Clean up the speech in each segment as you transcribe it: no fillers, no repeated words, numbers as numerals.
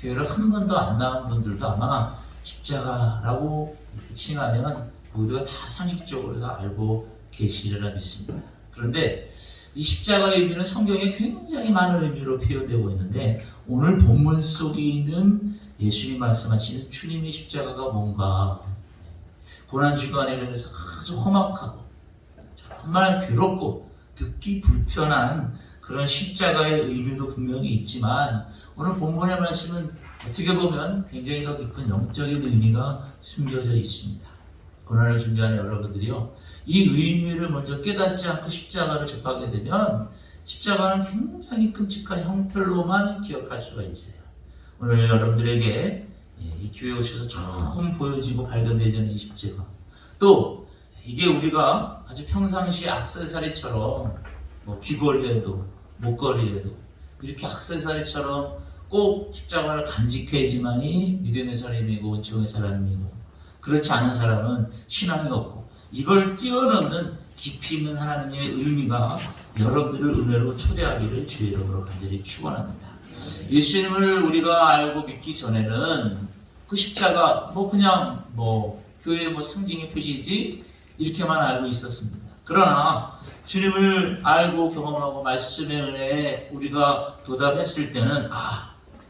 교회를 한 번도 안 나온 분들도 아마 십자가라고 이렇게 칭하면 모두가 다 상식적으로 다 알고 계시리라 믿습니다. 그런데 이 십자가의 의미는 성경에 굉장히 많은 의미로 표현되고 있는데 오늘 본문 속에 있는 예수님 말씀하시는 주님의 십자가가 뭔가 고난주간에 대해서 아주 험악하고 정말 괴롭고 듣기 불편한 그런 십자가의 의미도 분명히 있지만 오늘 본문의 말씀은 어떻게 보면 굉장히 더 깊은 영적인 의미가 숨겨져 있습니다. 고난을 준비하는 여러분들이요, 이 의미를 먼저 깨닫지 않고 십자가를 접하게 되면 십자가는 굉장히 끔찍한 형틀로만 기억할 수가 있어요. 오늘 여러분들에게 이 교회에 오셔서 처음 보여지고 발견되는 이 십자가, 또 이게 우리가 아주 평상시 액세서리처럼 귀걸이에도 목걸이에도 이렇게 액세서리처럼 꼭 십자가를 간직해야지만이 믿음의 사람이고 은총의 사람이고, 그렇지 않은 사람은 신앙이 없고, 이걸 뛰어넘는 깊이 있는 하나님의 의미가 여러분들을 은혜로 초대하기를 주의 이름으로 간절히 축원합니다. 예수님을 우리가 알고 믿기 전에는 그 십자가 그냥 교회의 상징의 표시지 이렇게만 알고 있었습니다. 그러나 주님을 알고 경험하고 말씀의 은혜에 우리가 도달했을 때는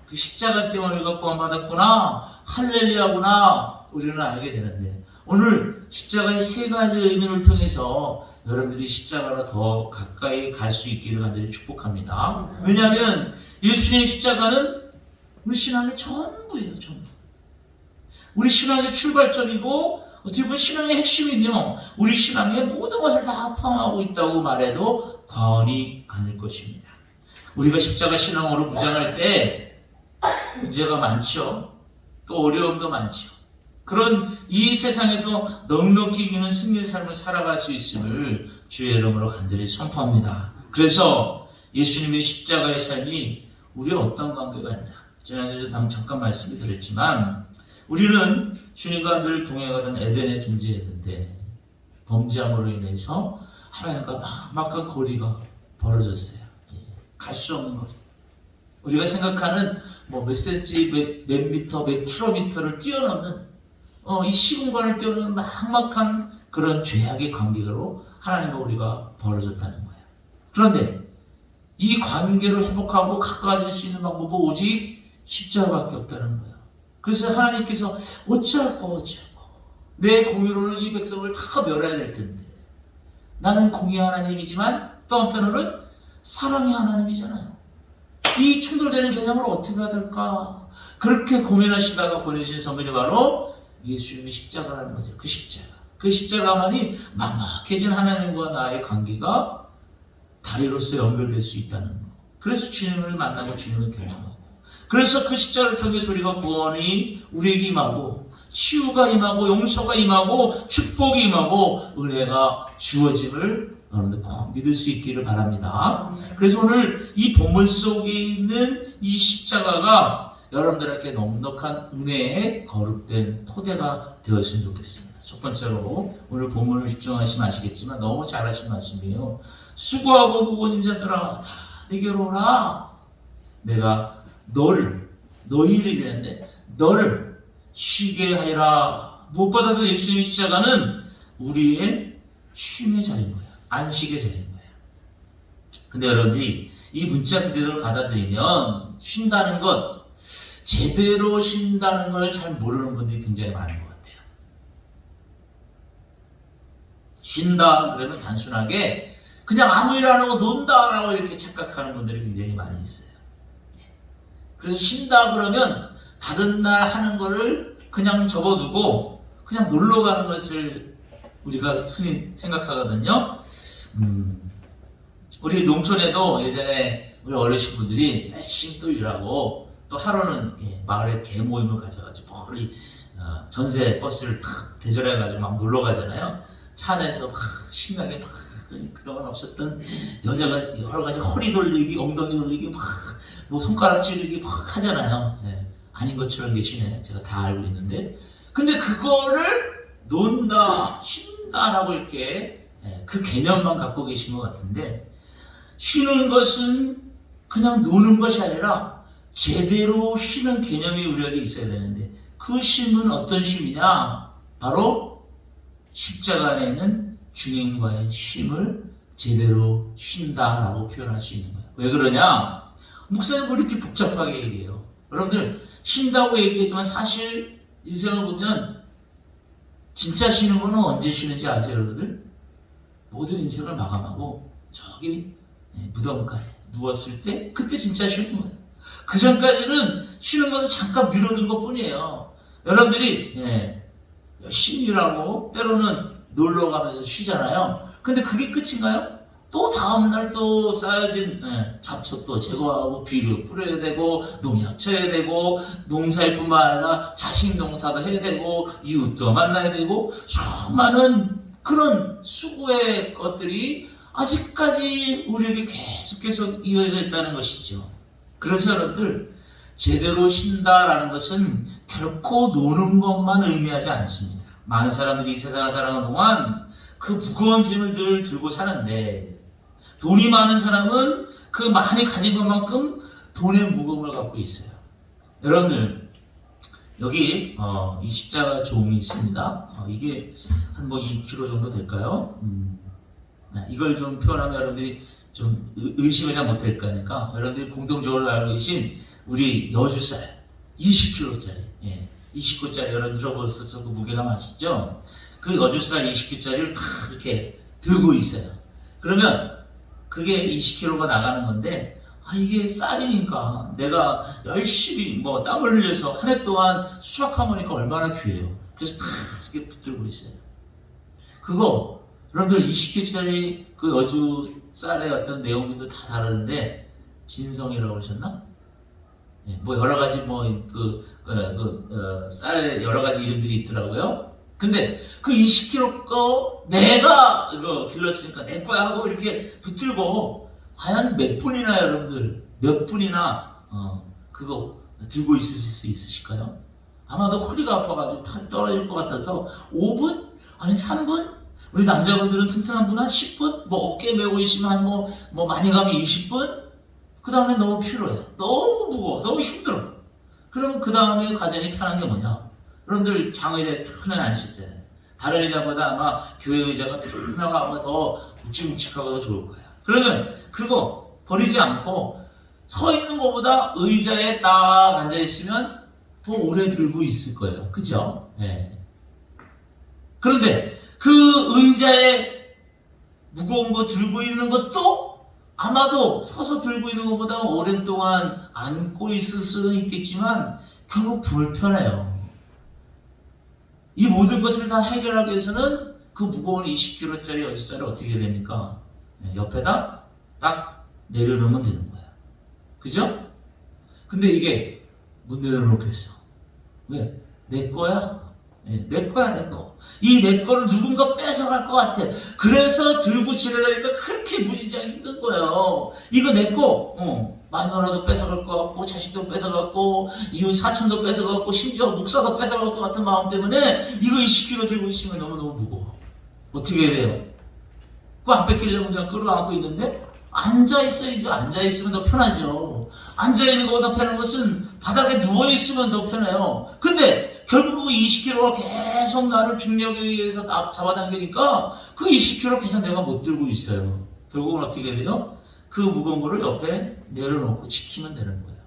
그 십자가 때문에 우리가 구원받았구나, 할렐루야구나 우리는 알게 되는데, 오늘 십자가의 세 가지 의미를 통해서 여러분들이 십자가로 더 가까이 갈 수 있기를 간절히 축복합니다. 왜냐하면 예수님의 십자가는 우리 신앙의 전부예요. 전부. 우리 신앙의 출발점이고 어떻게 보면 신앙의 핵심이며 우리 신앙의 모든 것을 다 포함하고 있다고 말해도 과언이 아닐 것입니다. 우리가 십자가 신앙으로 무장할 때 문제가 많죠. 또 어려움도 많죠. 그런 이 세상에서 넉넉히 이기는 승리의 삶을 살아갈 수 있음을 주의 이름으로 간절히 선포합니다. 그래서 예수님의 십자가의 삶이 우리와 어떤 관계가 있냐, 지난주에 잠깐 말씀을 드렸지만 우리는 주님과 늘 동행하던 에덴의 존재였는데 범죄함으로 인해서 하나님과 막막한 거리가 벌어졌어요. 갈 수 없는 거리. 우리가 생각하는 몇 센치, 몇 미터, 몇 킬로미터를 뛰어넘는 이 시공간을 뛰어넘는 막막한 그런 죄악의 관계로 하나님과 우리가 벌어졌다는 거예요. 그런데 이 관계를 회복하고 가까워질 수 있는 방법은 오직 십자가밖에 없다는 거예요. 그래서 하나님께서 어찌할꼬 내 공의로는 이 백성을 다 멸해야 될 텐데, 나는 공의 하나님이지만 또 한편으로는 사랑의 하나님이잖아요. 이 충돌되는 개념을 어떻게 해야 될까? 그렇게 고민하시다가 보내신 선물이 바로 예수님의 십자가라는 거죠. 그 십자가. 그 십자가만이 막막해진 하나님과 나의 관계가 다리로서 연결될 수 있다는 거. 그래서 주님을 만나고 주님을 경험하고, 그래서 그 십자가를 통해서 우리가 구원이 우리에게 임하고 치유가 임하고 용서가 임하고 축복이 임하고 은혜가 주어짐을 여러분들 꼭 믿을 수 있기를 바랍니다. 그래서 오늘 이 본문 속에 있는 이 십자가가 여러분들에게 넉넉한 은혜의 거룩된 토대가 되었으면 좋겠습니다. 첫 번째로 오늘 본문을 집중하시면 아시겠지만 너무 잘하신 말씀이에요. 수고하고 무거운 자들아 다 내게로 오라. 내가 너희를 이랬는데 너를 쉬게 하리라. 무엇보다도 예수님의 십자가는 우리의 쉼의 자리인 거예요. 안식의 자리인 거예요. 근데 여러분들이 이 문자 그대로 받아들이면 쉰다는 것, 제대로 쉰다는 걸 잘 모르는 분들이 굉장히 많은 것 같아요. 쉰다 그러면 단순하게 그냥 아무 일 안 하고 논다라고 이렇게 착각하는 분들이 굉장히 많이 있어요. 그래서 쉰다 그러면 다른 날 하는 거를 그냥 접어두고 그냥 놀러 가는 것을 우리가 흔히 생각하거든요. 우리 농촌에도 예전에 우리 어르신분들이 열심히 또 일하고 또 하루는 마을에 개모임을 가져가지고 멀리 전세 버스를 탁 대절해가지고 막 놀러 가잖아요. 차 안에서 막 신나게 막 그동안 없었던 여자가 여러 가지 허리 돌리기, 엉덩이 돌리기, 막 손가락 찌르기 막 하잖아요. 아닌 것처럼 계시네. 제가 다 알고 있는데. 근데 그거를 논다, 쉰다라고 이렇게 그 개념만 갖고 계신 것 같은데, 쉬는 것은 그냥 노는 것이 아니라 제대로 쉬는 개념이 우리에게 있어야 되는데 그 쉼은 어떤 쉼이냐? 바로 십자가 안에 있는 주님과의 쉼을 제대로 쉰다라고 표현할 수 있는 거예요. 왜 그러냐? 목사님 왜 이렇게 복잡하게 얘기해요? 여러분들 쉰다고 얘기하지만 사실 인생을 보면 진짜 쉬는 거는 언제 쉬는지 아세요, 여러분들? 모든 인생을 마감하고 저기 무덤가에 누웠을 때 그때 진짜 쉬는 거예요. 그 전까지는 쉬는 것을 잠깐 미뤄둔 것 뿐이에요. 여러분들이 열심히 일하고 때로는 놀러 가면서 쉬잖아요. 근데 그게 끝인가요? 또 다음날 또 쌓여진 잡초 또 제거하고 비료 뿌려야 되고 농약 쳐야 되고 농사일 뿐만 아니라 자식 농사도 해야 되고 이웃도 만나야 되고 수많은 그런 수고의 것들이 아직까지 우리에게 계속 이어져 있다는 것이죠. 그래서 여러분들 제대로 쉰다라는 것은 결코 노는 것만 의미하지 않습니다. 많은 사람들이 이 세상을 살아가는 동안 그 무거운 짐을 늘 들고 사는데 돈이 많은 사람은 그 많이 가진 것만큼 돈의 무거움을 갖고 있어요. 여러분들 여기 이 십자가 종이 있습니다. 이게 한 2kg 정도 될까요? 이걸 좀 표현하면 여러분들이 좀 의식을 잘 못할 거니까 여러분들이 공통적으로 알고 계신 우리 여주쌀 20kg짜리 20kg짜리 여러분 들어보셨을 그 무게감 아시죠? 그 여주쌀 20kg짜리를 다 이렇게 들고 있어요. 그러면 그게 20kg가 나가는 건데 이게 쌀이니까 내가 열심히 땀을 흘려서 한 해 동안 수확한 거니까 얼마나 귀해요. 그래서 다 이렇게 붙들고 있어요. 그거 여러분들 20kg짜리 그 여주 쌀의 어떤 내용들도 다 다르는데 진성이라고 그러셨나? 여러 가지 쌀 여러 가지 이름들이 있더라고요. 근데 그 20kg 거 내가 이거 길렀으니까 내 거야 하고 이렇게 붙들고 과연 몇 분이나 여러분들 몇 분이나 그거 들고 있으실 수 있으실까요? 아마도 허리가 아파가지고 팔이 떨어질 것 같아서 5분? 아니 3분? 우리 남자분들은 튼튼한 분 한 10분? 어깨에 메고 있으면 한 많이 가면 20분? 그 다음에 너무 피로해. 너무 무거워. 너무 힘들어. 그러면 그 다음에 가장이 편한 게 뭐냐? 여러분들 장의자에 편하게 앉으시잖아요. 다른 의자보다 아마 교회 의자가 편하고 더 묵직묵직하고 더 좋을 거예요. 그러면 그거 버리지 않고 서 있는 것보다 의자에 딱 앉아있으면 더 오래 들고 있을 거예요. 그죠? 그런데 그 의자에 무거운 거 들고 있는 것도 아마도 서서 들고 있는 것보다 오랜 동안 안고 있을 수는 있겠지만 결국 불편해요. 이 모든 것을 다 해결하기 위해서는 그 무거운 20kg짜리 여주쌀을 어떻게 해야 됩니까? 옆에다 딱 내려놓으면 되는 거야. 그죠? 근데 이게 못 내려놓겠어. 왜? 내 거야? 내 거야, 내 거. 이 내 거를 누군가 뺏어갈 것 같아. 그래서 들고 지내려니까 그렇게 무진장 힘든 거예요. 이거 내 거, 마누라도 뺏어갈 것 같고, 자식도 뺏어갔고, 이웃 사촌도 뺏어갔고, 심지어 목사도 뺏어갈 것 같은 마음 때문에 이거 20kg 들고 있으면 너무너무 무거워. 어떻게 해야 돼요? 그거 안 뺏기려면 그냥 끌어안고 있는데, 앉아있어야죠. 앉아있으면 더 편하죠. 앉아있는 것보다 편한 것은 바닥에 누워있으면 더 편해요. 근데 결국 20kg가 계속 나를 중력에 의해서 잡아당기니까 그 20kg 계속 내가 못 들고 있어요. 결국은 어떻게 해야 돼요? 그 무거운 거를 옆에 내려놓고 지키면 되는 거예요.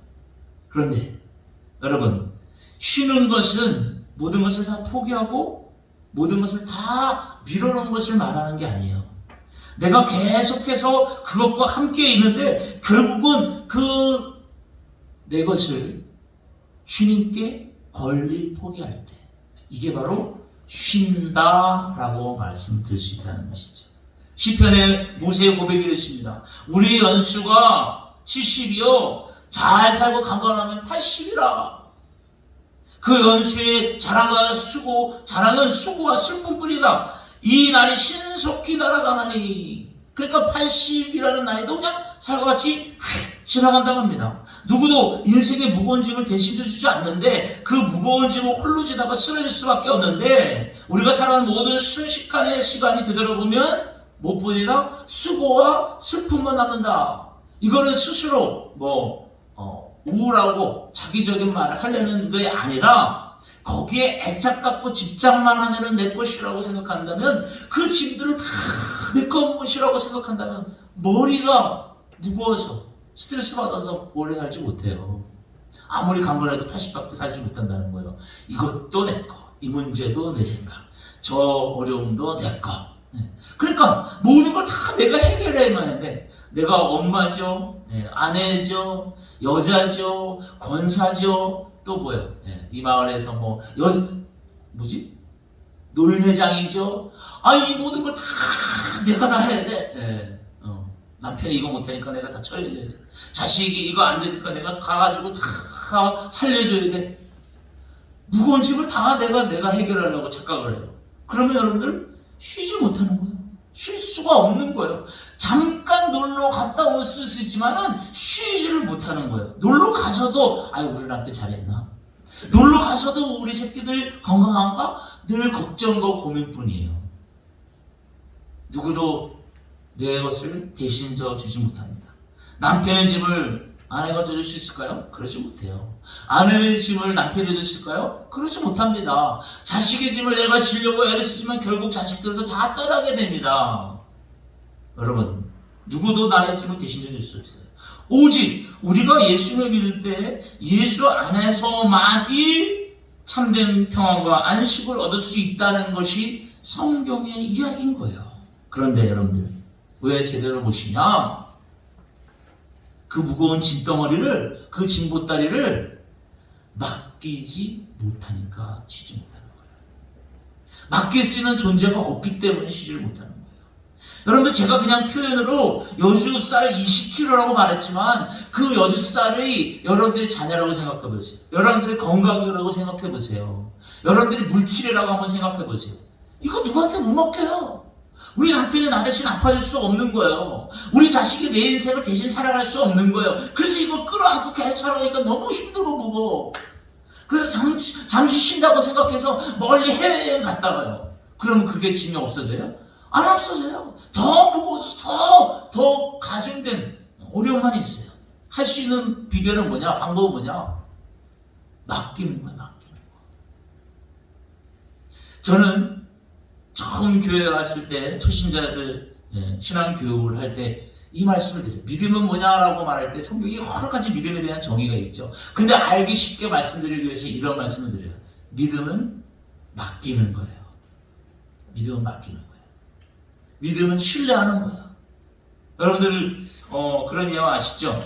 그런데 여러분, 쉬는 것은 모든 것을 다 포기하고 모든 것을 다 밀어놓은 것을 말하는 게 아니에요. 내가 계속해서 그것과 함께 있는데 결국은 그 내 것을 주님께 권리 포기할 때 이게 바로 쉰다라고 말씀드릴 수 있다는 것이죠. 시편에 모세의 고백이 이렇습니다. 우리 연수가 70이요 잘 살고 강건하면 80이라. 그 연수의 자랑은 수고와 슬픔뿐이다. 이 날이 신속히 날아가나니. 그러니까 80이라는 나이도 그냥 살과같이 휙 지나간다고 합니다. 누구도 인생의 무거운 짐을 대신해주지 않는데 그 무거운 짐을 홀로 지다가 쓰러질 수밖에 없는데 우리가 살아가는 모든 순식간의 시간이 되돌아보면 무엇보다 수고와 슬픔만 남는다. 이거는 스스로 우울하고 자기적인 말을 하려는 게 아니라 거기에 애착 갖고 집착만 하면은 내 것이라고 생각한다면, 그 짐들을 다 내 것이라고 생각한다면 머리가 무거워서 스트레스 받아서 오래 살지 못해요. 아무리 강건해도 80밖에 살지 못한다는 거예요. 이것도 내 거, 이 문제도 내 생각, 저 어려움도 내 거. 그러니까 모든 걸 다 내가 해결해야만 하는데, 내가 엄마죠, 아내죠, 여자죠, 권사죠, 또 뭐예요? 이 마을에서 노인회장이죠. 이 모든 걸 다 내가 다 해야 돼. 남편이 이거 못하니까 내가 다 처리해줘야 돼. 자식이 이거 안 되니까 내가 가가지고 다 살려줘야 돼. 무거운 짐을 다 내가 해결하려고 착각을 해요. 그러면 여러분들 쉬지 못하는 거예요. 쉴 수가 없는 거예요. 잠깐 놀러 갔다 올 수 있지만은 쉬지를 못하는 거예요. 놀러 가서도 우리 남편 잘했나? 놀러 가서도 우리 새끼들 건강한가? 늘 걱정과 고민뿐이에요. 누구도 내 것을 대신 져주지 못합니다. 남편의 짐을 아내가 져줄 수 있을까요? 그러지 못해요. 아내의 짐을 남편이 져줄 수 있을까요? 그러지 못합니다. 자식의 짐을 내가 지려고 애를 쓰지만 결국 자식들도 다 떠나게 됩니다. 여러분, 누구도 나의 짐을 대신 져줄 수 없어요. 오직 우리가 예수님을 믿을 때 예수 안에서만이 참된 평안과 안식을 얻을 수 있다는 것이 성경의 이야기인 거예요. 그런데 여러분들, 왜 제대로 보시냐? 그 무거운 짐덩어리를, 그 짐보따리를 맡기지 못하니까 쉬지 못하는 거예요. 맡길 수 있는 존재가 없기 때문에 쉬지를 못하는 거예요. 여러분들, 제가 그냥 표현으로 여주쌀 20kg라고 말했지만 그 여주쌀이 여러분들의 자녀라고 생각해 보세요. 여러분들의 건강이라고 생각해 보세요. 여러분들이 물질이라고 한번 생각해 보세요. 이거 누구한테 못 맡겨요. 우리 남편이 나 대신 아파질 수 없는 거예요. 우리 자식이 내 인생을 대신 살아갈 수 없는 거예요. 그래서 이걸 끌어안고 계속 살아가니까 너무 힘들고 무거워. 그래서 잠시 쉰다고 생각해서 멀리 해외여행 갔다 가요. 그러면 그게 짐이 없어져요? 안 없어져요. 더 무거워서 더 가중된 어려움만 있어요. 할 수 있는 비결은 뭐냐? 방법은 뭐냐? 맡기는 거야, 맡기는 거. 저는 처음 교회에 왔을 때 초신자들 신앙 교육을 할 때 이 말씀을 드려요. 믿음은 뭐냐라고 말할 때 성경에 여러 가지 믿음에 대한 정의가 있죠. 근데 알기 쉽게 말씀드리기 위해서 이런 말씀을 드려요. 믿음은 맡기는 거예요. 믿음은 맡기는 거예요. 믿음은 신뢰하는 거예요. 여러분들 그런 예화 아시죠?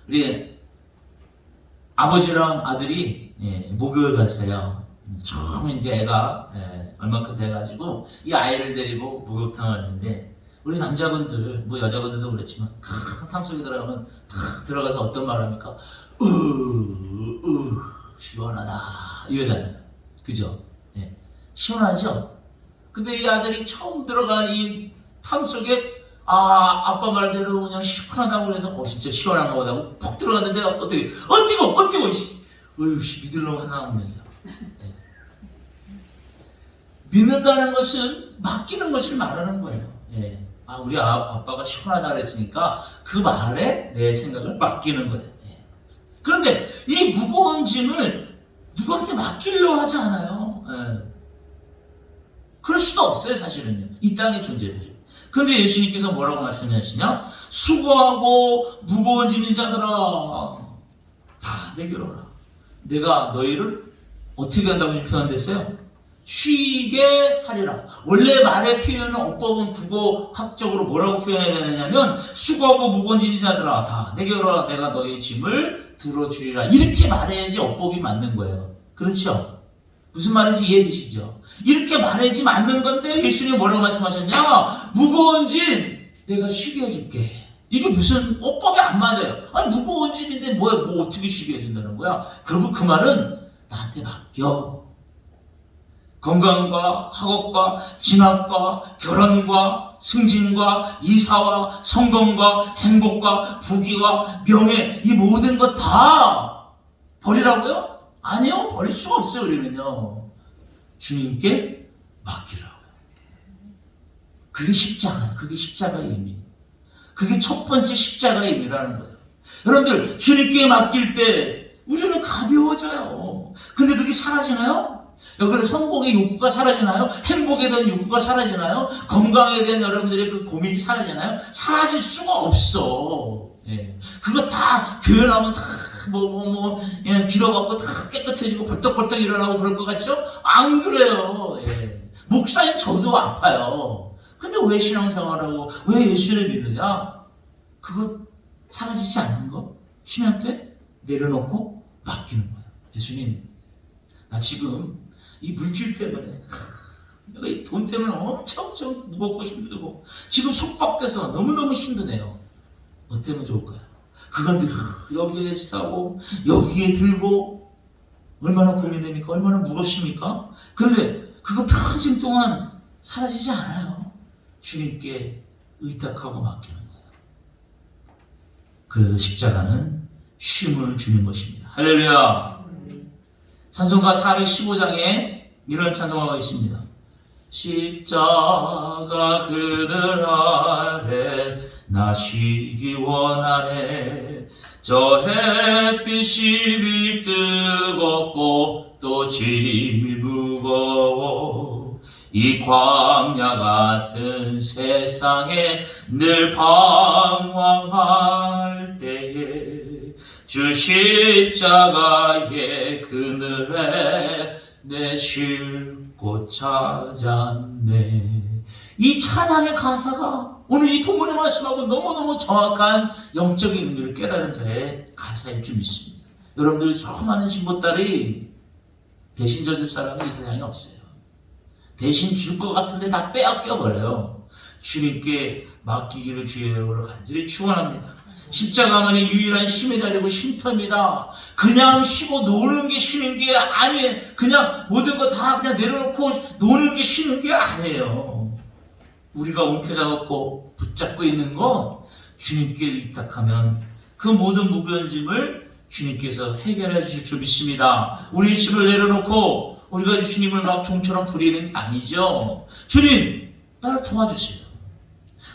우리 아버지랑 아들이 목욕을 갔어요. 처음 이제 애가 얼마큼 돼가지고 이 아이를 데리고 목욕탕을 왔는데, 우리 남자분들, 여자분들도 그렇지만 탕 속에 들어가면 탁 들어가서 어떤 말을 합니까? 시원하다 이러잖아요. 그죠? 시원하죠? 근데 이 아들이 처음 들어간 이 탕 속에 아빠 말대로 그냥 시원하다고 그래서 진짜 시원한가 보다 하고 푹 들어갔는데 어떻게 뜨거워 믿을 놈 하나 없네요. 믿는다는 것은 맡기는 것을 말하는 거예요. 우리 아빠가 시원하다 그랬으니까 그 말에 내 생각을 맡기는 거예요. 그런데 이 무거운 짐을 누구한테 맡기려고 하지 않아요. 그럴 수도 없어요, 사실은요. 이 땅의 존재들이. 그런데 예수님께서 뭐라고 말씀하시냐? 수고하고 무거운 짐인 자들아, 다 내게로 오라. 내가 너희를 어떻게 한다고 표현됐어요? 쉬게 하리라. 원래 말의 표현은 어법은 국어학적으로 뭐라고 표현해야 되느냐면, 수고하고 무거운 짐인 자들아, 다 내게 오라. 내가 너희 짐을 들어주리라. 이렇게 말해야지 어법이 맞는 거예요. 그렇죠? 무슨 말인지 이해되시죠? 이렇게 말해야지 맞는 건데 예수님이 뭐라고 말씀하셨냐? 무거운 짐 내가 쉬게 해줄게. 이게 무슨 어법이 안 맞아요. 무거운 짐인데 뭐 어떻게 쉬게 해준다는 거야? 결국 그 말은 나한테 맡겨. 건강과 학업과 진학과 결혼과 승진과 이사와 성공과 행복과 부귀와 명예, 이 모든 것 다 버리라고요? 아니요, 버릴 수가 없어요. 우리는요, 주님께 맡기라고요. 그게 십자가예요. 그게 십자가의 의미. 그게 첫 번째 십자가의 의미라는 거예요. 여러분들 주님께 맡길 때 우리는 가벼워져요. 근데 그게 사라지나요? 여러분들 성공의 욕구가 사라지나요? 행복에 대한 욕구가 사라지나요? 건강에 대한 여러분들의 그 고민이 사라지나요? 사라질 수가 없어. 예. 그거 다 교회 나오면 다 예, 기도받고 다 깨끗해지고 벌떡벌떡 일어나고 그럴 것 같죠? 안 그래요. 예. 목사님 저도 아파요. 근데 왜 신앙생활하고 왜 예수를 믿느냐? 그거 사라지지 않는 거? 주님한테 내려놓고 맡기는 거예요. 예수님, 나 지금 이 물질 때문에 내가 이 돈 때문에 엄청 무겁고 힘들고 지금 속박돼서 너무너무 힘드네요. 어쩌면 좋을까요? 그건 늘 여기에 싸고 여기에 들고 얼마나 고민됩니까? 얼마나 무겁습니까? 그런데 그거 평생 동안 사라지지 않아요. 주님께 의탁하고 맡기는 거예요. 그래서 십자가는 쉼을 주는 것입니다. 할렐루야. 찬송가 415장에 이런 찬송가가 있습니다. 십자가 그늘 아래 나 쉬기 원하네. 저 햇빛이 뜨겁고 또 짐이 무거워. 이 광야 같은 세상에 늘 방황할 때에 주 십자가의 그늘에 내 쉴 곳 찾았네. 이 찬양의 가사가 오늘 이 본문의 말씀하고 너무너무 정확한 영적인 의미를 깨달은 자의 가사일 줄 믿습니다. 여러분들 수많은 신보딸이 대신 져줄 사람이 이 세상에 없어요. 대신 줄 것 같은데 다 빼앗겨버려요. 주님께 맡기기를 주의 이름으로 간절히 축원합니다. 십자가만이 유일한 쉼의 자리고 쉼터입니다. 그냥 쉬고 노는 게 쉬는 게 아니에요. 그냥 모든 거 다 그냥 내려놓고 노는 게 쉬는 게 아니에요. 우리가 움켜잡고 붙잡고 있는 건 주님께 의탁하면 그 모든 무거운 짐을 주님께서 해결해 주실 줄 믿습니다. 우리 짐을 내려놓고 우리가 주님을 막 종처럼 부리는 게 아니죠. 주님, 나를 도와주세요.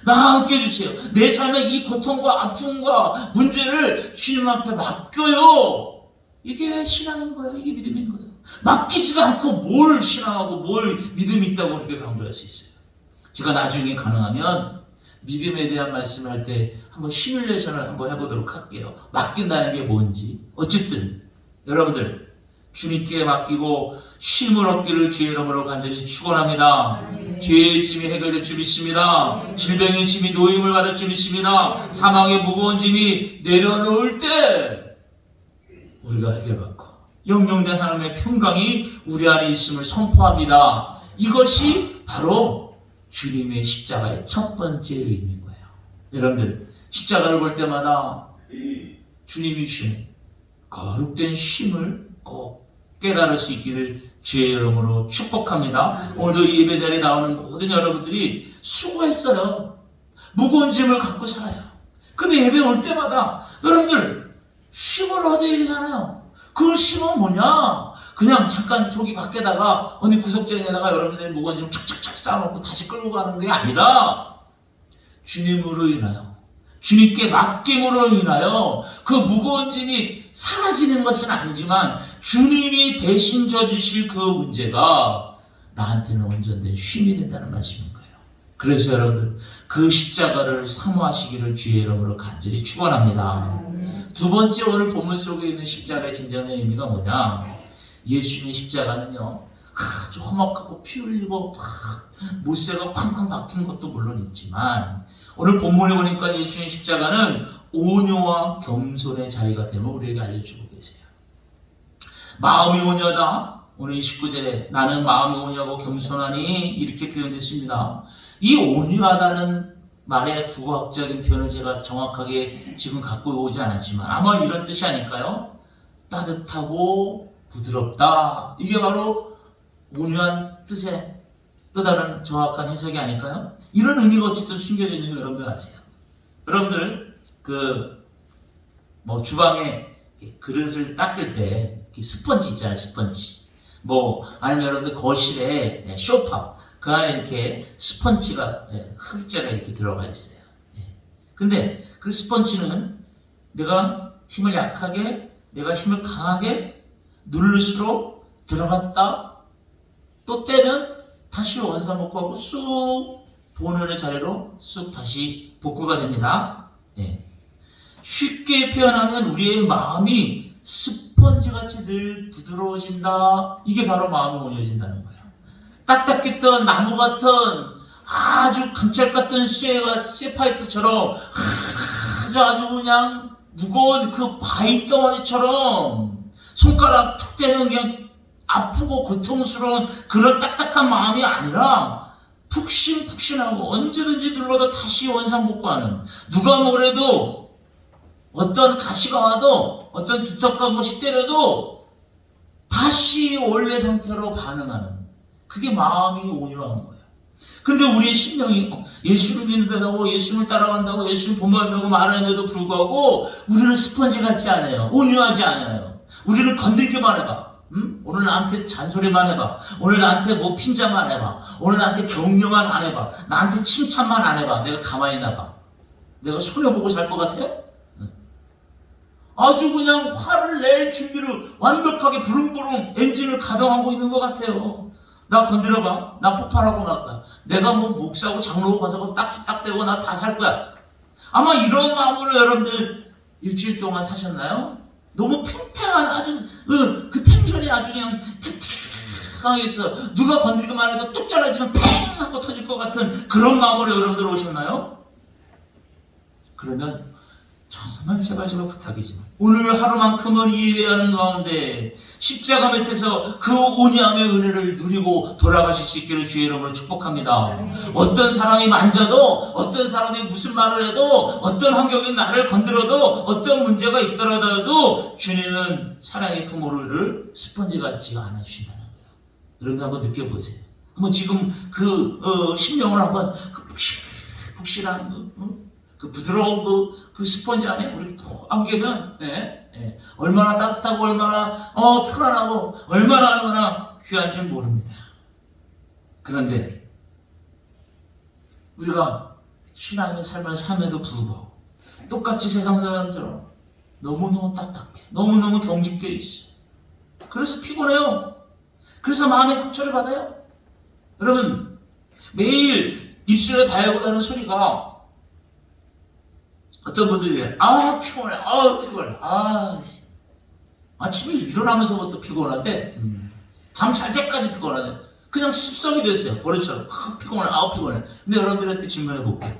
나 함께 해주세요. 내 삶의 이 고통과 아픔과 문제를 주님 앞에 맡겨요. 이게 신앙인 거예요. 이게 믿음인 거예요. 맡기지도 않고 뭘 신앙하고 뭘 믿음이 있다고 그렇게 강조할 수 있어요. 제가 나중에 가능하면 믿음에 대한 말씀을 할 때 한번 시뮬레이션을 한번 해보도록 할게요. 맡긴다는 게 뭔지. 어쨌든 여러분들 주님께 맡기고 쉼을 얻기를 주의 이름으로 간절히 축원합니다. 죄의 짐이 해결될 줄 믿습니다. 질병의 짐이 노임을 받을 줄 믿습니다. 사망의 무거운 짐이 내려놓을 때 우리가 해결받고 영영된 하나님의 평강이 우리 안에 있음을 선포합니다. 이것이 바로 주님의 십자가의 첫 번째 의미인 거예요. 여러분들 십자가를 볼 때마다 주님이 주시는 거룩된 쉼을 꼭 깨달을 수 있기를 주의 이름으로 축복합니다. 오늘도 이 예배 자리에 나오는 모든 여러분들이 수고했어요. 무거운 짐을 갖고 살아요. 근데 예배 올 때마다 여러분들 쉼을 얻어야 되잖아요. 그 쉼은 뭐냐? 그냥 잠깐 저기 밖에다가 어느 구석쟁이에다가 여러분들의 무거운 짐을 착착착 쌓아놓고 다시 끌고 가는 게 아니라 주님으로 인하여 주님께 맡김으로 인하여 그 무거운 짐이 사라지는 것은 아니지만 주님이 대신 져주실 그 문제가 나한테는 온전된 쉼이 된다는 말씀인 거예요. 그래서 여러분들 그 십자가를 사모하시기를 주의 이름으로 간절히 축원합니다. 두 번째 오늘 본문 속에 있는 십자가의 진정한 의미가 뭐냐? 예수님의 십자가는요 아주 험악하고 피 흘리고 못새가 쾅쾅 박힌 것도 물론 있지만 오늘 본문에 보니까 예수님의 십자가는 온유와 겸손의 자리가 됨을 우리에게 알려주고 계세요. 마음이 온유하다. 오늘 29절에 나는 마음이 온유하고 겸손하니 이렇게 표현됐습니다. 이 온유하다는 말의 국어학적인 표현을 제가 정확하게 지금 갖고 오지 않았지만 아마 이런 뜻이 아닐까요? 따뜻하고 부드럽다. 이게 바로 온유한 뜻의 또 다른 정확한 해석이 아닐까요? 이런 의미가 어쨌든 숨겨져 있는 거 여러분들 아세요? 여러분들 주방에 그릇을 닦을 때 스펀지 있잖아요. 스펀지. 아니면 여러분들 거실에 소파 그 안에 이렇게 스펀지가 흡자가 이렇게 들어가 있어요. 근데 그 스펀지는 내가 힘을 약하게, 내가 힘을 강하게 누를수록 들어갔다 또 떼면 다시 원상복구하고 쑥 본원의 자리로 쑥 다시 복구가 됩니다. 예. 쉽게 표현하면 우리의 마음이 스펀지같이 늘 부드러워진다. 이게 바로 마음이 온유해진다는 거예요. 딱딱했던 나무 같은 아주 강철 같은 쇠파이프처럼 아주 그냥 무거운 그 바위 덩어리처럼 손가락 툭 대면 그냥 아프고 고통스러운 그런 딱딱한 마음이 아니라 푹신푹신하고 언제든지 눌러도 다시 원상복구하는, 누가 뭐래도 어떤 가시가 와도 어떤 두텁한 것이 때려도 다시 원래 상태로 반응하는, 그게 마음이 온유한 거예요. 근데 우리의 심령이 예수를 믿는다고, 예수를 따라간다고, 예수를 본받는다고 말하는데도 불구하고 우리는 스펀지 같지 않아요. 온유하지 않아요. 우리는 건들기만 해봐. 응? 오늘 나한테 잔소리만 해봐. 오늘 나한테 뭐 핀자만 해봐. 오늘 나한테 격려만 안 해봐. 나한테 칭찬만 안 해봐. 내가 가만히 나가. 내가 손해보고 살 것 같아요? 응. 아주 그냥 화를 낼 준비를 완벽하게 부릉부릉 엔진을 가동하고 있는 것 같아요. 나 건드려봐. 나 폭발하고 나왔다. 내가 뭐 목사고 장로고 가서 딱 대고 나 다 살 거야. 아마 이런 마음으로 여러분들 일주일 동안 사셨나요? 너무 팽팽한 아주 그 텐션이 아주 그냥 탱탱하게 있어. 누가 건드리기만 해도 뚝 잘라지면 팽 하고 터질 것 같은 그런 마음으로 여러분들 오셨나요? 그러면 정말 제발 부탁이지만 오늘 하루만큼은 이해하는 가운데 십자가 밑에서 그 온유함의 은혜를 누리고 돌아가실 수 있기를 주의 이름으로 축복합니다. 어떤 사람이 만져도, 어떤 사람이 무슨 말을 해도, 어떤 환경이 나를 건드려도, 어떤 문제가 있더라도 주님은 사랑의 품으로를 스펀지 같지가 않아주신다는 거예요. 여러분 한번 느껴보세요. 한번 지금 심령을 한번 푹신한 그 부드러운 그 스펀지 안에 우리 푹 안기면 얼마나 따뜻하고 얼마나 편안하고 얼마나 귀한 줄 모릅니다. 그런데 우리가 신앙의 삶을 삶에도 불구하고 똑같이 세상 사람처럼 너무너무 딱딱해, 너무너무 경직되어 있어. 그래서 피곤해요. 그래서 마음의 상처를 받아요. 여러분, 매일 입술에 달고 다는 소리가 어떤 분들이 피곤해, 피곤해, 아침에 일어나면서부터 피곤한데 잠 잘 때까지 피곤하네. 그냥 습성이 됐어요. 버릇처럼 피곤해, 피곤해. 근데 여러분들한테 질문해 볼게요.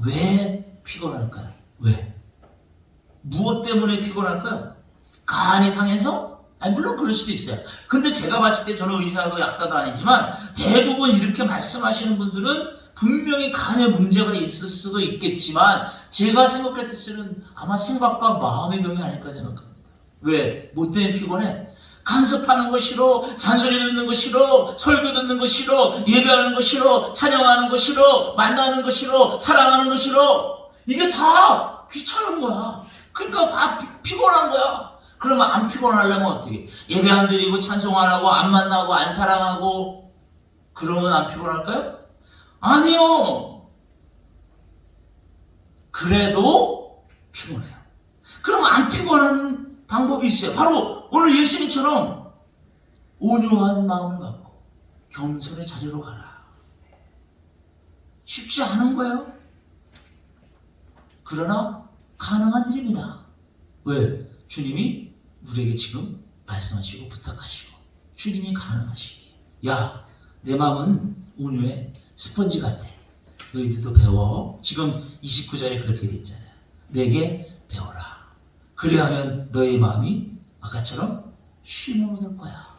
왜 피곤할까요? 왜? 무엇 때문에 피곤할까요? 간이 상해서? 물론 그럴 수도 있어요. 근데 제가 봤을 때 저는 의사고 약사도 아니지만 대부분 이렇게 말씀하시는 분들은 분명히 간에 문제가 있을 수도 있겠지만 제가 생각했을 때는 아마 생각과 마음의 병이 아닐까 생각합니다. 왜? 뭐 때문에 피곤해? 간섭하는 거 싫어, 잔소리 듣는 거 싫어, 설교 듣는 거 싫어, 예배하는 거 싫어, 찬양하는 거 싫어, 만나는 거 싫어, 사랑하는 거 싫어. 이게 다 귀찮은 거야. 그러니까 다 피곤한 거야. 그러면 안 피곤하려면 어떻게? 예배 안 드리고 찬송 안 하고 안 만나고 안 사랑하고 그러면 안 피곤할까요? 아니요. 그래도 피곤해요. 그럼 안 피곤한 방법이 있어요. 바로 오늘 예수님처럼 온유한 마음을 갖고 겸손의 자리로 가라. 쉽지 않은 거예요. 그러나 가능한 일입니다. 왜? 주님이 우리에게 지금 말씀하시고 부탁하시고 주님이 가능하시기에 야, 내 마음은 온유해. 스펀지 같아. 너희들도 배워. 지금 29절에 그렇게 돼 있잖아요. 내게 배워라. 그래야하면 너의 마음이 아까처럼 쉼을 얻을 거야.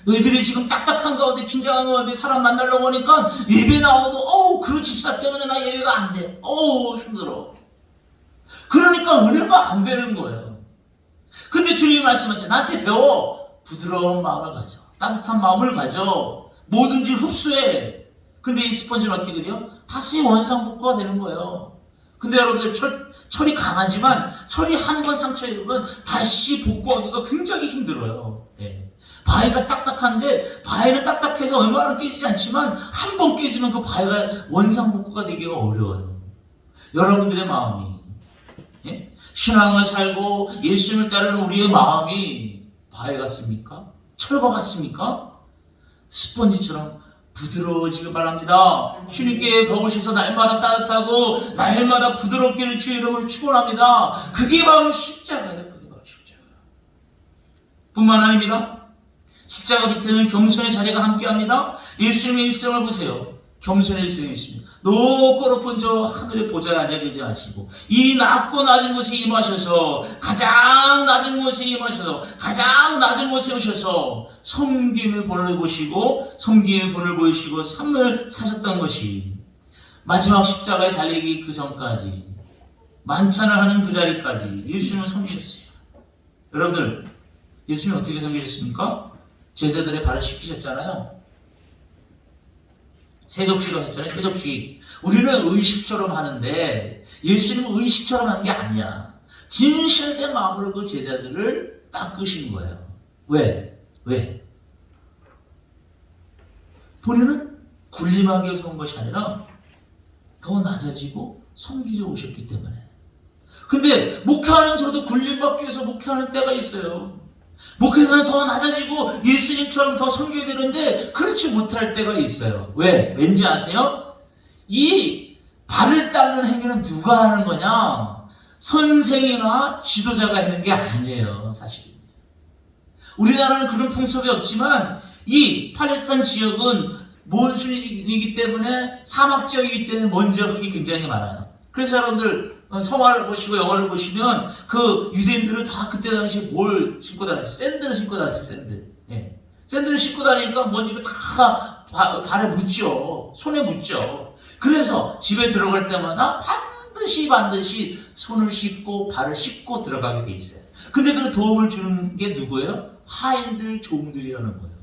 너희들이 지금 딱딱한 가운데 긴장한 가운데 사람 만나려고 하니까 예배 나와도 그 집사 때문에 나 예배가 안 돼. 힘들어. 그러니까 은혜가 안 되는 거예요. 근데 주님이 말씀하세요. 나한테 배워. 부드러운 마음을 가져. 따뜻한 마음을 가져. 뭐든지 흡수해. 근데 이 스펀지는 어떻게 돼요? 다시 원상복구가 되는 거예요. 근데 여러분들 철이 강하지만 철이 한 번 상처 입으면 다시 복구하기가 굉장히 힘들어요. 바위가 딱딱한데 바위는 딱딱해서 얼마나 깨지지 않지만 한 번 깨지면 그 바위가 원상복구가 되기가 어려워요. 여러분들의 마음이 신앙을 살고 예수님을 따르는 우리의 마음이 바위 같습니까? 철과 같습니까? 스펀지처럼 부드러워지길 바랍니다. 주님께 배우셔서 날마다 따뜻하고 날마다 부드럽기를 주의 이름으로 축원합니다. 그게 바로 십자가예요. 그게 바로 십자가. 뿐만 아닙니다. 십자가 밑에는 겸손의 자리가 함께합니다. 예수님의 일생을 보세요. 겸손의 일생이 있습니다. 높고 높은 저 하늘의 보좌에 앉아 계지 마시고 이 낮고 낮은 곳에 임하셔서 가장 낮은 곳에 임하셔서 가장 낮은 곳에 오셔서 섬김의 본을 보시고 섬김의 본을 보이시고 삶을 사셨던 것이 마지막 십자가에 달리기 그 전까지 만찬을 하는 그 자리까지 예수님은 섬기셨어요. 여러분들 예수님 어떻게 섬기셨습니까? 제자들의 발을 씻기셨잖아요. 세족식 하셨잖아요. 세족식. 우리는 의식처럼 하는데 예수님은 의식처럼 하는 게 아니야. 진실된 마음으로 그 제자들을 닦으신 거예요. 왜? 본인은 군림하기 위해서 온 것이 아니라 더 낮아지고 섬기려 오셨기 때문에. 근데 목회하는 저도 군림받기 위해서 목회하는 때가 있어요. 목회자는 더 낮아지고 예수님처럼 더 섬겨야 되는데 그렇지 못할 때가 있어요. 왜? 왠지 아세요? 이 발을 닦는 행위는 누가 하는 거냐? 선생이나 지도자가 하는 게 아니에요. 사실. 우리나라는 그런 풍습이 없지만 이 팔레스타인 지역은 몬순이기 때문에 사막 지역이기 때문에 먼지 흙이 굉장히 많아요. 그래서 여러분들 성화를 보시고 영화를 보시면 그 유대인들은 다 그때 당시에 뭘 신고 다녔어요? 샌들을 신고 다녔어요. 샌들. 예. 샌들을 신고 다니니까 먼지가 다 발에 묻죠. 손에 묻죠. 그래서 집에 들어갈 때마다 반드시 손을 씻고 발을 씻고 들어가게 돼 있어요. 근데 그 도움을 주는 게 누구예요? 하인들, 종들이 하는 거예요.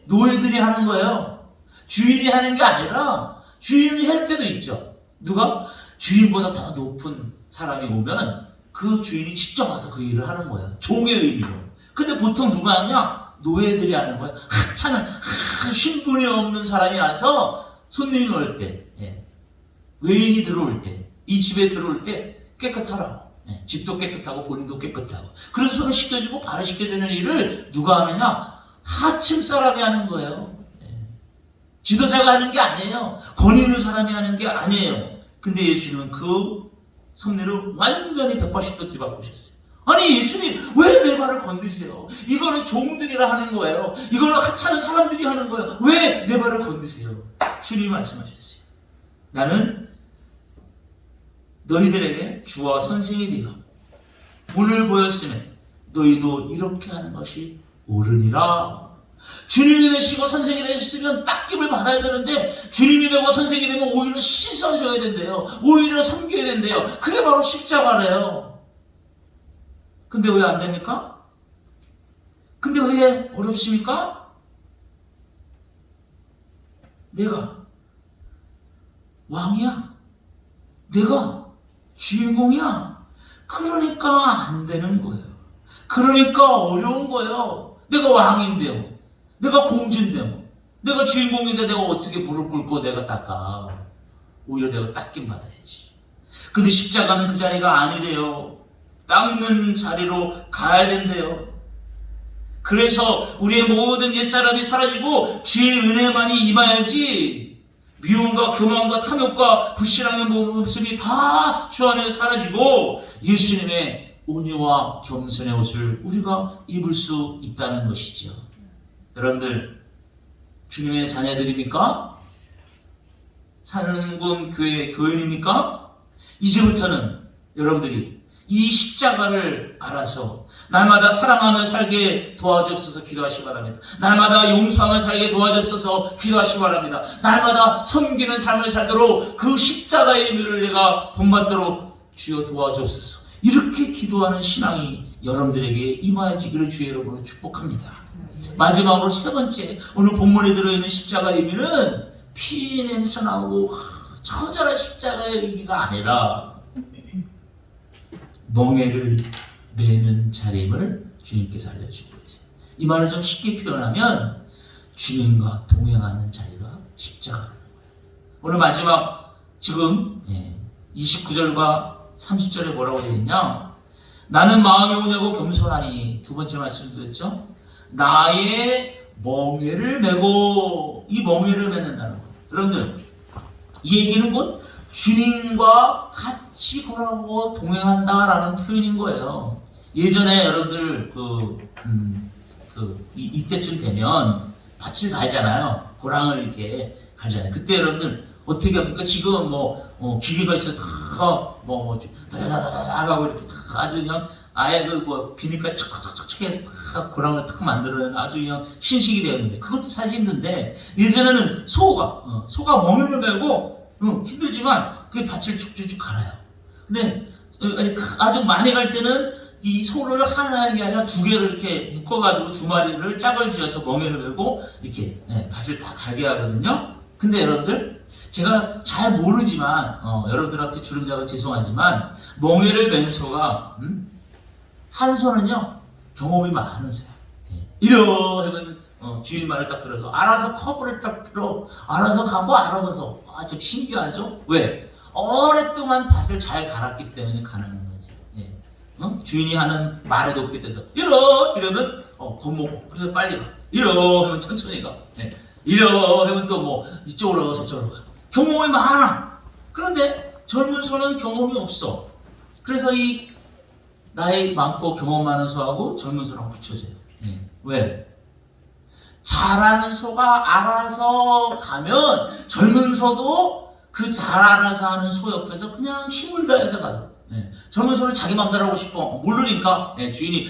노예들이 하는 거예요. 주인이 하는 게 아니라 주인이 할 때도 있죠. 누가? 주인보다 더 높은 사람이 오면 그 주인이 직접 와서 그 일을 하는 거예요. 종의 의미로. 근데 보통 누가 하냐? 노예들이 하는 거예요. 한참은 신분이 없는 사람이 와서 손님이 올 때, 외인이 들어올 때, 이 집에 들어올 때 깨끗하라고. 집도 깨끗하고 본인도 깨끗하고. 그래서 손을 씻겨주고 발을 씻겨주는 일을 누가 하느냐? 하층 사람이 하는 거예요. 지도자가 하는 게 아니에요. 권위 있는 사람이 하는 게 아니에요. 근데 예수님은 그 섭리를 완전히 180도 뒤바꾸셨어요. 아니 예수님 왜 내 발을 건드세요? 이거는 종들이라 하는 거예요. 이거는 하찮은 사람들이 하는 거예요. 왜 내 발을 건드세요? 주님이 말씀하셨어요. 나는 너희들에게 주와 선생이 되어 문을 보였으면 너희도 이렇게 하는 것이 옳으니라. 주님이 되시고 선생이 되셨으면 닦임을 받아야 되는데 주님이 되고 선생이 되면 오히려 씻어줘야 된대요. 오히려 섬겨야 된대요. 그게 바로 십자가래요. 근데 왜 안 됩니까? 근데 왜 어렵습니까? 내가 왕이야. 내가 주인공이야. 그러니까 안 되는 거예요. 그러니까 어려운 거예요. 내가 왕인데요. 내가 공주인데요. 내가 주인공인데 내가 어떻게 무릎 꿇고 내가 닦아. 오히려 내가 닦임 받아야지. 근데 십자가는 그 자리가 아니래요. 닦는 자리로 가야 된대요. 그래서 우리의 모든 옛사람이 사라지고 주의 은혜만이 임해야지 미움과 교만과 탐욕과 불신앙의 모습이 다 주 안에서 사라지고 예수님의 온유와 겸손의 옷을 우리가 입을 수 있다는 것이지요. 여러분들 주님의 자녀들입니까? 산군 교회 교인입니까? 이제부터는 여러분들이 이 십자가를 알아서 날마다 사랑하며 살게 도와주옵소서 기도하시기 바랍니다. 날마다 용서하며 살게 도와주옵소서 기도하시기 바랍니다. 날마다 섬기는 삶을 살도록 그 십자가의 의미를 내가 본받도록 주여 도와주옵소서. 이렇게 기도하는 신앙이 여러분들에게 임하여지기를 주의 이름으로 축복합니다. 마지막으로 세 번째, 오늘 본문에 들어있는 십자가의 의미는 피 냄새 나고 처절한 십자가의 의미가 아니라 멍에를 매는 자림을 주님께서 알려주고 있어요. 이 말을 좀 쉽게 표현하면 주님과 동행하는 자리가 십자가라는 거예요. 오늘 마지막 지금 29절과 30절에 뭐라고 되어 있냐? 나는 마음이 오냐고 겸손하니. 두 번째 말씀드렸죠? 나의 멍에를 메고, 이 멍에를 맺는다는 거예요. 여러분들, 이 얘기는 곧 주님과 같이 걸어가고 동행한다라는 표현인 거예요. 예전에 여러분들 이때쯤 되면 밭을 갈잖아요. 고랑을 이렇게 갈잖아요. 그때 여러분들 어떻게 합니까? 지금 기계가 있어서 다다다다다 하고 이렇게 아주 그냥 아예 비닐까지 척척척척 해서 딱 고랑을 딱 만들어내는 아주 그냥 신식이 되었는데, 그것도 사실 힘든데, 예전에는 소가 멍에를 메고 힘들지만 그게 밭을 쭉쭉쭉 갈아요. 근데 아주 많이 갈 때는 이 소를 하나의 게 아니라 두 개를 이렇게 묶어가지고 두 마리를 짝을 지어서 멍에를 메고 이렇게 밭을 다 갈게 하거든요. 근데 여러분들, 제가 잘 모르지만 여러분들 앞에 주름자가 죄송하지만 멍에를 맨 소가 한 소는요 경험이 많은 소야. 이러면 주인 말을 딱 들어서 알아서 커브를 딱 들어, 알아서 가고 알아서 서. 좀 신기하죠? 왜? 오랫동안 밭을 잘 갈았기 때문에 가능한 거지. 주인이 하는 말에 돕게 돼서 이러면 겁먹고, 그래서 빨리 가. 하면 천천히 가. 하면 또 이쪽으로 가고 저쪽으로 가. 경험이 많아. 그런데 젊은 소는 경험이 없어. 그래서 이 나이 많고 경험 많은 소하고 젊은 소랑 붙여져요. 왜? 잘하는 소가 알아서 가면 젊은 소도 그 잘 알아서 하는 소 옆에서 그냥 힘을 다해서 가죠. 젊은 소는 자기 맘대로 하고 싶어. 모르니까 주인이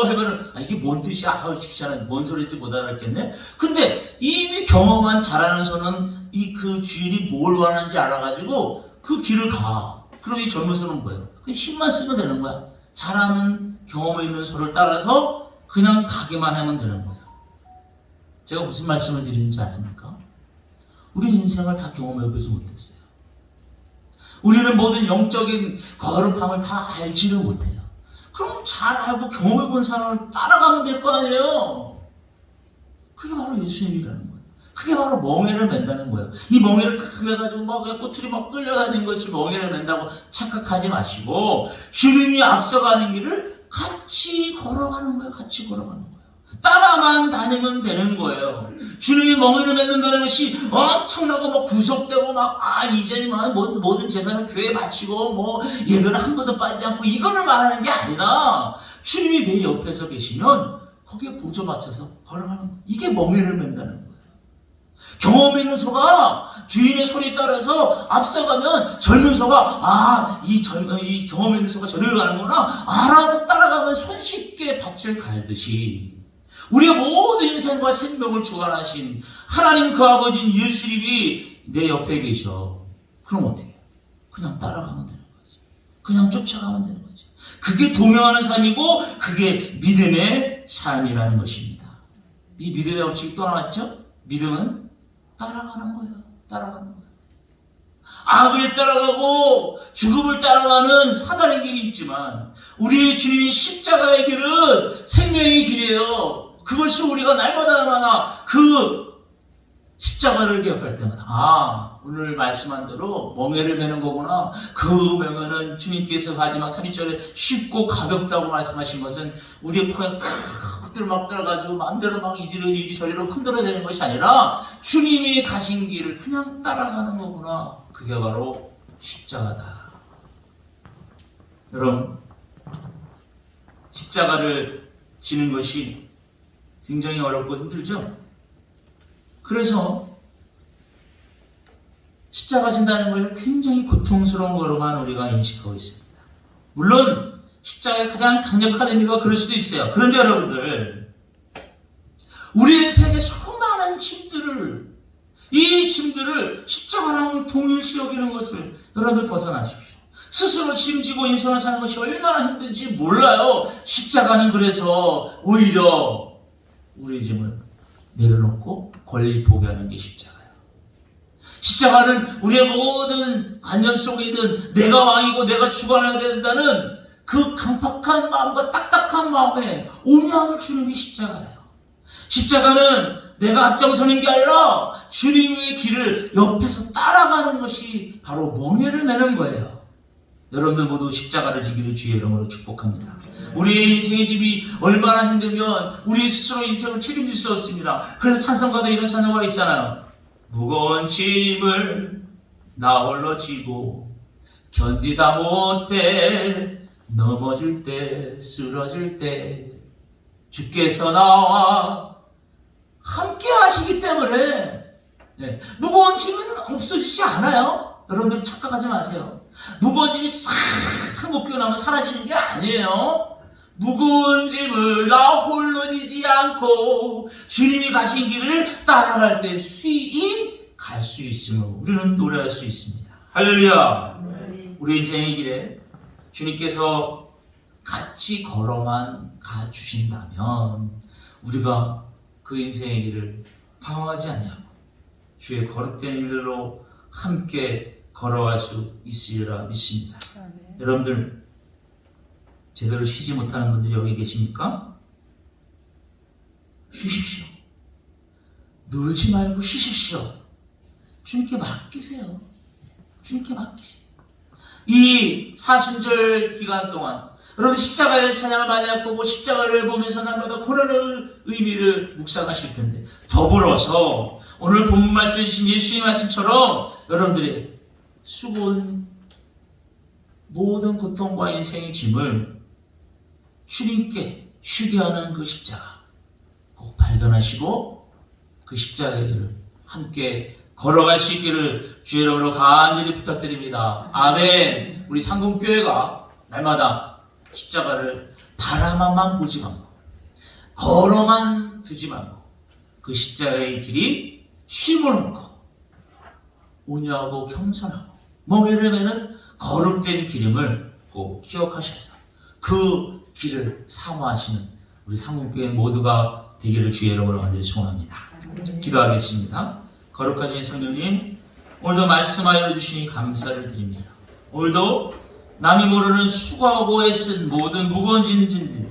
하면은 이게 뭔 뜻이야? 식사는 뭔 소리인지 못 알아듣겠네. 근데 이미 경험한 잘하는 소는 그 주인이 뭘 원하는지 알아가지고 그 길을 가. 그럼 이 젊은 소는 뭐예요? 그 힘만 쓰면 되는 거야. 잘하는 경험이 있는 소를 따라서 그냥 가기만 하면 되는 거예요. 제가 무슨 말씀을 드리는지 아십니까? 우리 인생을 다 경험해보지 못했어요. 우리는 모든 영적인 거룩함을 다 알지를 못해요. 그럼 잘 알고 경험해본 사람을 따라가면 될 거 아니에요. 그게 바로 예수님이라는 거예요. 그게 바로 멍에를 맨다는 거예요. 이 멍에를 매가지고 꼬투리 끌려다니는 것을 멍에를 맨다고 착각하지 마시고, 주님이 앞서가는 길을 같이 걸어가는 거예요. 같이 걸어가는 거예요. 따라만 다니면 되는 거예요. 주님이 멍에를 맺는다는 것이 엄청나고 구속되고 이제는 모든 재산을 교회에 바치고 예배를 한 번도 빠지지 않고 이거를 말하는 게 아니라, 주님이 내 옆에서 계시면 거기에 보조 맞춰서 걸어가는 거예요. 이게 멍에를 맨다는 거예요. 경험 있는 소가 주인의 소리 따라서 앞서가면 젊은 소가 이 경험 있는 소가 저리로 가는구나 알아서 따라가면 손쉽게 밭을 갈듯이, 우리의 모든 인생과 생명을 주관하신 하나님 그 아버지인 예수님이 내 옆에 계셔. 그럼 어떻게 해요? 그냥 따라가면 되는 거지. 그냥 쫓아가면 되는 거지. 그게 동행하는 삶이고 그게 믿음의 삶이라는 것입니다. 이 믿음의 법칙이 또 나왔죠? 믿음은 따라가는 거예요. 따라가는 거예요. 악을 따라가고 죽음을 따라가는 사단의 길이 있지만, 우리의 주님이 십자가의 길은 생명의 길이에요. 그것이 우리가 날마다 그 십자가를 기억할 때마다 오늘 말씀한 대로 멍에를 메는 거구나. 그 멍에는 주님께서 마지막 32절에 쉽고 가볍다고 말씀하신 것은 우리의 코에 탁들 들어가지고 마음대로 이리저리로 흔들어대는 것이 아니라 주님이 가신 길을 그냥 따라가는 거구나. 그게 바로 십자가다. 여러분, 십자가를 지는 것이 굉장히 어렵고 힘들죠? 그래서 십자가 진다는 걸 굉장히 고통스러운 거로만 우리가 인식하고 있습니다. 물론 십자가의 가장 강력한 의미가 그럴 수도 있어요. 그런데 여러분들, 우리의 생에 수많은 이 짐들을 십자가랑 동일시 여기는 것을 여러분들 벗어나십시오. 스스로 짐지고 인생을 사는 것이 얼마나 힘든지 몰라요. 십자가는 그래서 오히려 우리의 짐을 내려놓고 권리 포기하는 게 십자가예요. 십자가는 우리의 모든 관념 속에 있는 내가 왕이고 내가 주관해야 된다는 그 강팍한 마음과 딱딱한 마음에 온유함을 주는 게 십자가예요. 십자가는 내가 앞장서는 게 아니라 주님의 길을 옆에서 따라가는 것이 바로 멍에를 매는 거예요. 여러분들 모두 십자가를 지기를 주의 이름으로 축복합니다. 우리의 인생의 집이 얼마나 힘들면 우리 스스로 인생을 책임질 수 없습니다. 그래서 찬송가도 이런 찬송가가 있잖아요. 무거운 짐을 나 홀로 지고 견디다 못해 넘어질 때 쓰러질 때 주께서 나와 함께 하시기 때문에 무거운 짐은 없어지지 않아요. 여러분들 착각하지 마세요. 무거운 짐이 싹 상복기고 나면 사라지는 게 아니에요. 무거운 짐을 나 홀로 지지 않고 주님이 가신 길을 따라갈 때 수인 갈 수 있음을 우리는 노래할 수 있습니다. 할렐루야. 우리 인생의 길에 주님께서 같이 걸어만 가주신다면 우리가 그 인생의 길을 방황하지 아니하고 주의 거룩된 일들로 함께 걸어갈 수 있으리라 믿습니다. 여러분들 제대로 쉬지 못하는 분들이 여기 계십니까? 쉬십시오. 놀지 말고 쉬십시오. 주님께 맡기세요. 주님께 맡기세요. 이 사순절 기간 동안 여러분 십자가에 대한 찬양을 많이 할 거고 십자가를 보면서 날마다 고난의 의미를 묵상하실 텐데 더불어서 오늘 본문 말씀해 주신 예수의 말씀처럼 여러분들의 수고한 모든 고통과 인생의 짐을 주님께 쉬게 하는 그 십자가 꼭 발견하시고 그 십자가의 길을 함께 걸어갈 수 있기를 주의 이름으로 간절히 부탁드립니다. 아멘. 우리 상공교회가 날마다 십자가를 바라만 보지 말고 걸어만 두지 말고 그 십자가의 길이 쉼을 얻고 온유하고 겸손하고 멍에를 매는 거룩된 기름을 꼭 기억하셔서 그 길을 사모하시는 우리 상공교회 모두가 되기를 주의 이름으로 간절히 소원합니다. 기도하겠습니다. 거룩하신 성령님, 오늘도 말씀하여 주시니 감사를 드립니다. 오늘도 남이 모르는 수고하고 애쓴 모든 무거운 짐들이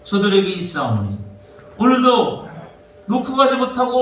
저들에게 있사오니 오늘도 놓고 가지 못하고